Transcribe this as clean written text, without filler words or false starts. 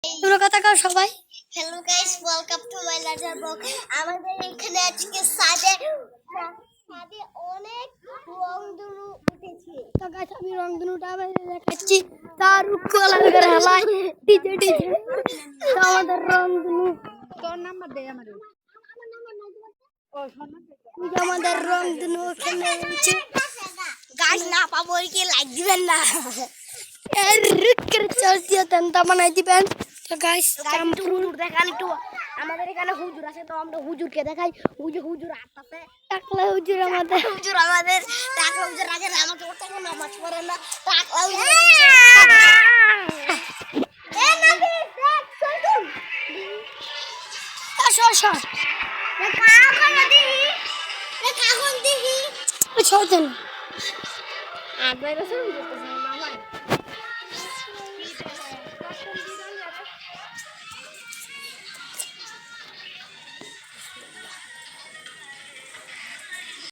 তোমরা কথা কও সবাই। Hello guys, welcome to my larger blog. আমাদের এখানে আজকে সাদে অনেক রংধনু উঠেছে। তো গাইস আমি রংধনুটা দেখাচ্ছি। তার কলার করে হালাই ডিজে ডিজে। তো আমাদের রংধনু তোর নাম্বার দে আমারে। আমাদের রংধনু এখানে রয়েছে। গাইস না পাবো কি লাইক দিবেন না। এর করে চার্জ দিয়ে তেনটা বানাই দিবেন। তো গাইস কাম হুজুর দেখান একটু। আমাদের এখানে হুজুর আছে, তো আমরা হুজুরকে দেখাই। হুজুর আটটাতে টাকলা হুজুর আমাদের হুজুর আমাদের টাকলা হুজুর রাখে না, আমাকে ওর টাকা নামাজ পড়ে না। টাকলা হুজুর এ নাকি দেখ চলুন সর কাগজ দিহি সরতেন আগে বছর করতেছে মামা।